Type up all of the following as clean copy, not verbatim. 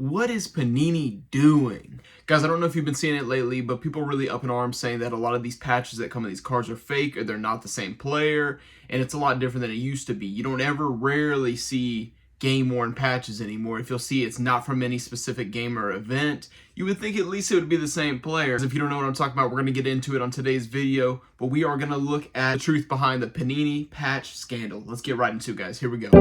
what is Panini doing? Guys, I don't know if you've been seeing it lately, but people are really up in arms saying that a lot of these patches that come in these cards are fake or they're not the same player, and it's a lot different than it used to be. You don't ever rarely see game-worn patches anymore. If you'll see it's not from any specific game or event, you would think at least it would be the same player. If you don't know what I'm talking about, we're going to get into it on today's video, but we are going to look at the truth behind the Panini patch scandal. Let's get right into it, guys. Here we go.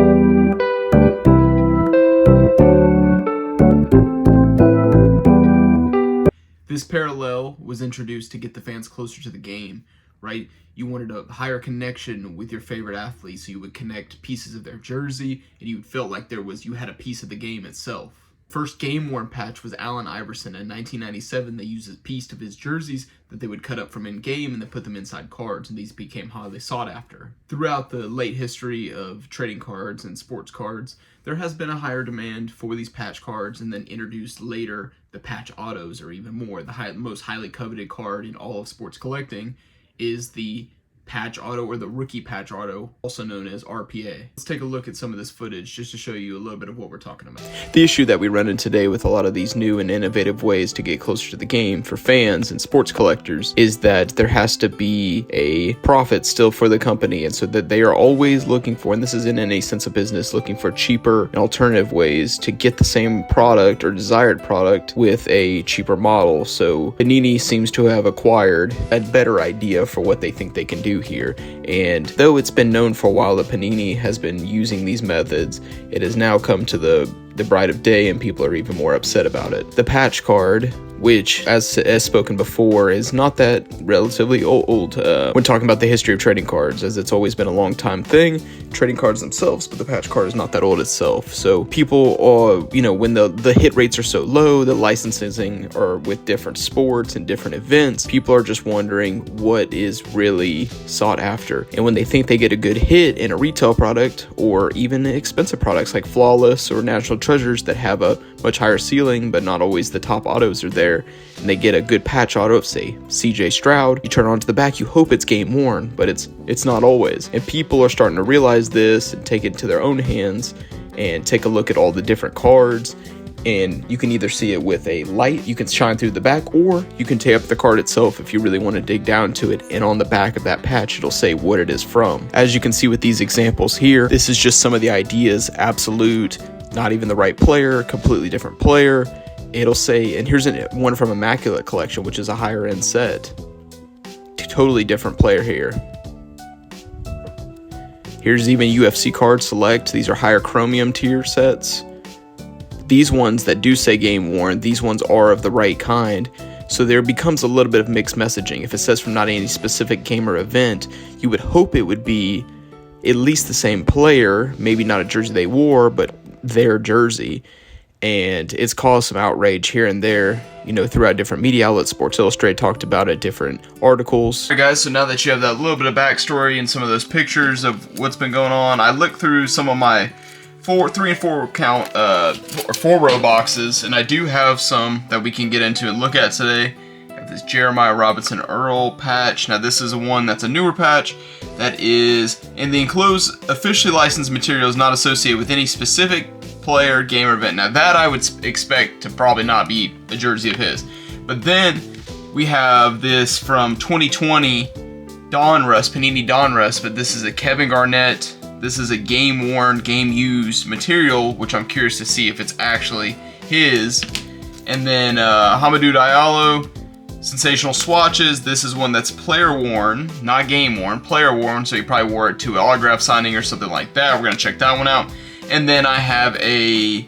This parallel was introduced to get the fans closer to the game, right? You wanted a higher connection with your favorite athlete, so you would connect pieces of their jersey, and you would feel like you had a piece of the game itself. First game-worn patch was Allen Iverson. In 1997, they used a piece of his jerseys that they would cut up from in-game and then put them inside cards, and these became highly sought after. Throughout the late history of trading cards and sports cards, there has been a higher demand for these patch cards, and then introduced later the patch autos, or even more. The most highly coveted card in all of sports collecting is the patch auto, or the rookie patch auto, also known as RPA. Let's take a look at some of this footage just to show you a little bit of what we're talking about. The issue that we run into today with a lot of these new and innovative ways to get closer to the game for fans and sports collectors is that there has to be a profit still for the company, and so that they are always looking for, and this is in any sense of business, looking for cheaper and alternative ways to get the same product or desired product with a cheaper model. So Panini seems to have acquired a better idea for what they think they can do here, and though it's been known for a while that Panini has been using these methods, it has now come to the bright of day, and people are even more upset about it. The patch card, which, as spoken before, is not that relatively old when talking about the history of trading cards, as it's always been a long time thing, trading cards themselves, but the patch card is not that old itself. So people, when the hit rates are so low, the licensing are with different sports and different events, people are just wondering what is really sought after. And when they think they get a good hit in a retail product, or even expensive products like Flawless or National Treasures that have a much higher ceiling, but not always the top autos are there, and they get a good patch auto of, say, CJ Stroud, you turn it onto the back, you hope it's game worn, but it's not always. And people are starting to realize this and take it into their own hands and take a look at all the different cards. And you can either see it with a light, you can shine through the back, or you can tape up the card itself if you really want to dig down to it. And on the back of that patch, it'll say what it is from. As you can see with these examples here, this is just some of the ideas. Absolute, not even the right player, completely different player. It'll say, and here's one from Immaculate Collection, which is a higher end set. Totally different player here. Here's even UFC Card Select. These are higher chromium tier sets. These ones that do say game worn, these ones are of the right kind. So there becomes a little bit of mixed messaging. If it says from not any specific game or event, you would hope it would be at least the same player, maybe not a jersey they wore, but their jersey. And it's caused some outrage here and there, throughout different media outlets. Sports Illustrated talked about it, different articles. Alright guys, so now that you have that little bit of backstory and some of those pictures of what's been going on, I looked through some of my 3 and 4 count, or 4-row boxes, and I do have some that we can get into and look at today. I have this Jeremiah Robinson Earl patch. Now this is one that's a newer patch that is in the enclosed officially licensed materials, not associated with any specific player, game, or event. Now that I would expect to probably not be a jersey of his. But then we have this from 2020 Donruss, Panini Donruss, but this is a Kevin Garnett. This is a game-worn, game-used material, which I'm curious to see if it's actually his. And then Hamidou Diallo, Sensational Swatches. This is one that's player-worn, not game-worn, player-worn, so he probably wore it to an autograph signing or something like that. We're going to check that one out. And then I have a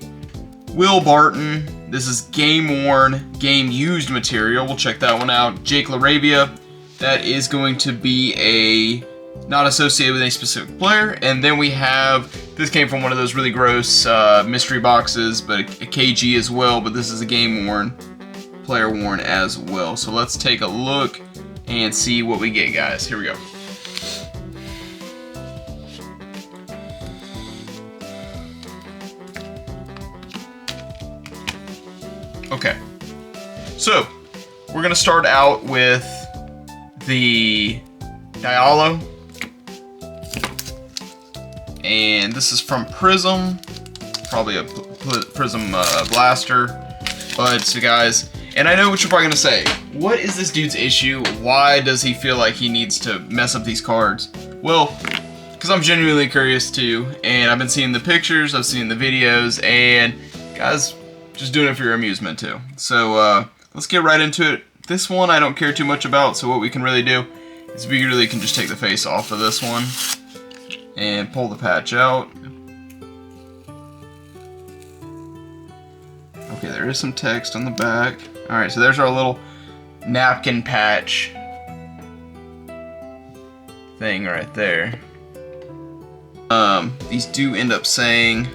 Will Barton. This is game-worn, game-used material. We'll check that one out. Jake LaRavia. That is going to be not associated with any specific player. And then we have, this came from one of those really gross mystery boxes, but a KG as well, but this is a game worn, player worn as well. So let's take a look and see what we get, guys. Here we go. Okay, so we're gonna start out with the Diallo. And this is from Prism, probably a Prism Blaster. But, so guys, and I know what you're probably going to say. What is this dude's issue? Why does he feel like he needs to mess up these cards? Well, because I'm genuinely curious too, and I've been seeing the pictures, I've seen the videos, and guys, just doing it for your amusement too. So, let's get right into it. This one I don't care too much about, so what we can really do is we really can just take the face off of this one and pull the patch out. Okay, there is some text on the back. Alright, so there's our little napkin patch thing right there. These do end up saying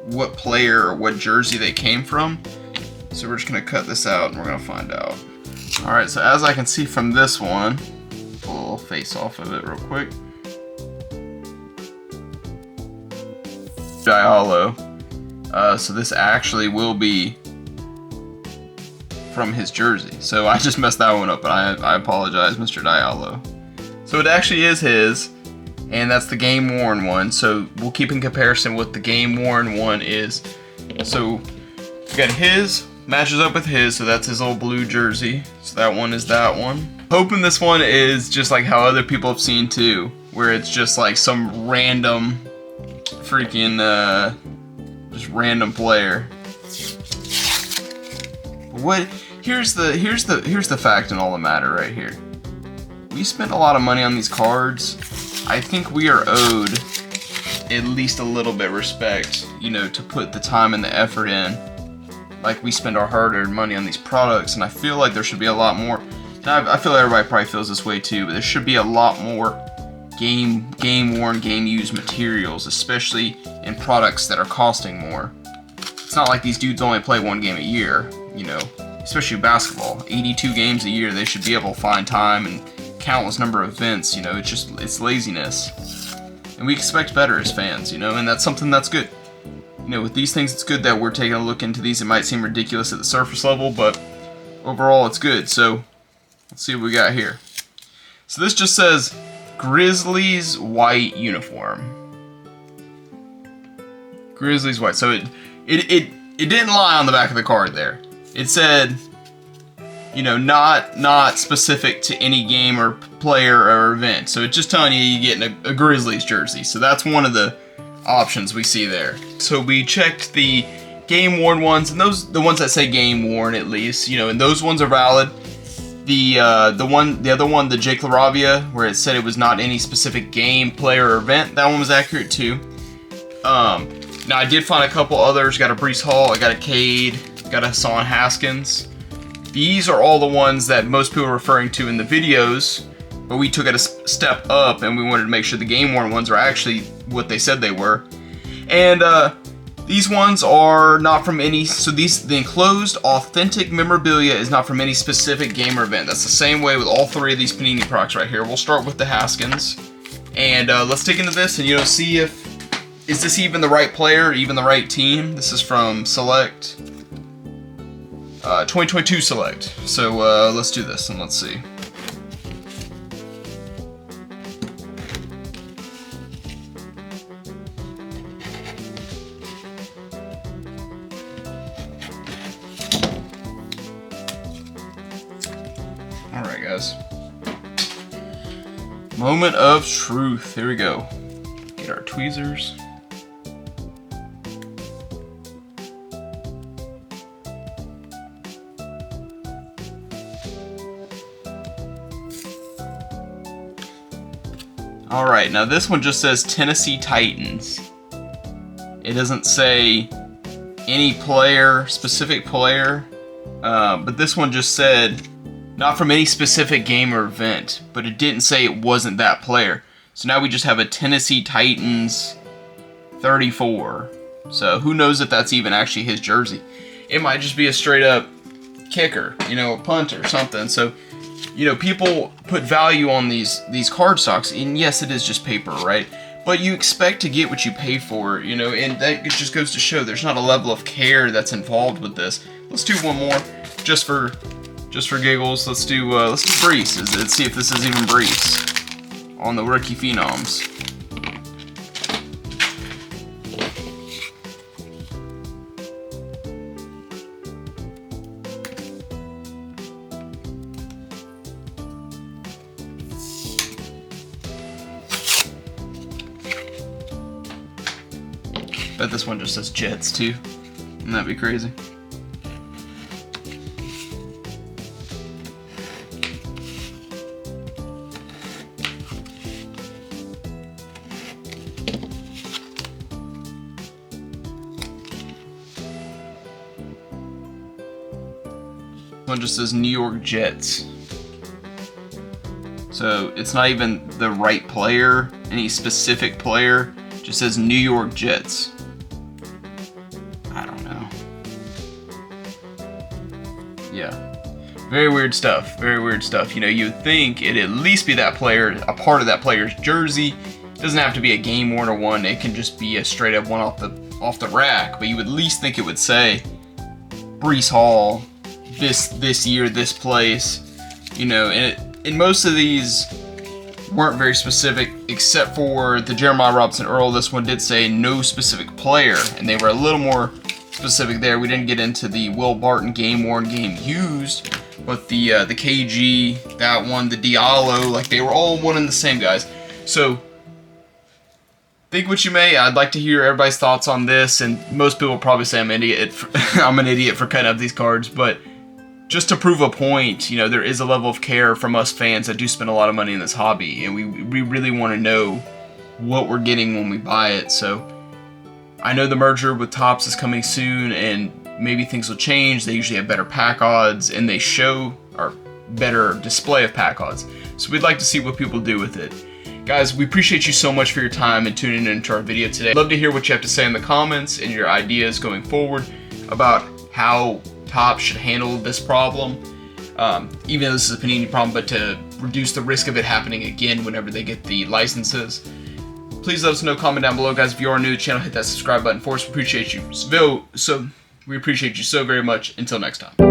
what player or what jersey they came from. So we're just going to cut this out and we're going to find out. Alright, so as I can see from this one, pull a little face off of it real quick. Diallo. So this actually will be from his jersey. So I just messed that one up, but I apologize, Mr. Diallo. So it actually is his, and that's the game worn one. So we'll keep in comparison what the game worn one is. So we got his, matches up with his, so that's his little blue jersey. So that one is that one. Hoping this one is just like how other people have seen too, where it's just like some random freaking just random player. What? Here's the fact and all the matter right here. We spent a lot of money on these cards. I think we are owed at least a little bit of respect, you know, to put the time and the effort in. Like we spend our hard-earned money on these products, and I feel like there should be a lot more. And I feel everybody probably feels this way too, but there should be a lot more game-worn, game-used materials, especially in products that are costing more. It's not like these dudes only play one game a year, you know, especially basketball. 82 games a year, they should be able to find time and countless number of events, you know, it's laziness. And we expect better as fans, you know, and that's something that's good. You know, with these things, it's good that we're taking a look into these. It might seem ridiculous at the surface level, but overall, it's good. So, let's see what we got here. So this just says Grizzlies white uniform. Grizzlies white. So it didn't lie on the back of the card there. It said, you know, not specific to any game or player or event. So it's just telling you you're getting a Grizzlies jersey. So that's one of the options we see there. So we checked the game worn ones, and the ones that say game worn at least, you know, and those ones are valid. The other one, the Jake LaRavia, where it said it was not any specific game, player, or event, that one was accurate too. Now I did find a couple others. Got a Breece Hall, I got a Cade, got a Hassan Haskins. These are all the ones that most people are referring to in the videos, but we took it a step up and we wanted to make sure the game worn ones are actually what they said they were. And these ones are not from any, so the enclosed authentic memorabilia is not from any specific game or event. That's the same way with all three of these Panini products right here. We'll start with the Haskins, and let's dig into this and, you know, see if, is this even the right player, even the right team? This is from Select, 2022 Select. So let's do this and let's see. Alright guys, moment of truth, here we go. Get our tweezers. Alright, now this one just says Tennessee Titans. It doesn't say any player, specific player, but this one just said not from any specific game or event, but it didn't say it wasn't that player. So now we just have a Tennessee Titans 34. So who knows if that's even actually his jersey. It might just be a straight up kicker, you know, a punter or something. So, you know, people put value on these card stocks, and yes, it is just paper, right? But you expect to get what you pay for, you know, and that just goes to show there's not a level of care that's involved with this. Let's do one more, just for giggles. Let's do Breece. Let's see if this is even Breece on the rookie phenoms. Bet this one just says Jets too. Wouldn't that be crazy? One just says New York Jets. So it's not even the right player, any specific player, just says New York Jets. I don't know. Yeah. Very weird stuff. Very weird stuff. You know, you'd think it'd at least be that player, a part of that player's jersey. It doesn't have to be a game-worn or one. It can just be a straight-up one off the rack. But you would at least think it would say Breece Hall, this year, this place. You know, and most of these weren't very specific, except for the Jeremiah Robinson Earl. This one did say no specific player, and they were a little more specific there. We didn't get into the Will Barton game worn, game used, but the KG, that one, the Diallo, like they were all one and the same, guys. So think what you may. I'd like to hear everybody's thoughts on this, and most people probably say I'm an idiot I'm an idiot for cutting up these cards, but just to prove a point, you know, there is a level of care from us fans that do spend a lot of money in this hobby, and we really want to know what we're getting when we buy it. So I know the merger with Topps is coming soon, and maybe things will change. They usually have better pack odds, and they show or better display of pack odds. So we'd like to see what people do with it. Guys, we appreciate you so much for your time and tuning into our video today. I'd love to hear what you have to say in the comments and your ideas going forward about how Topps should handle this problem, even though this is a Panini problem, but to reduce the risk of it happening again whenever they get the licenses. Please let us know, comment down below, guys. If you are new to the channel, hit that subscribe button for us. We appreciate you so very much. Until next time.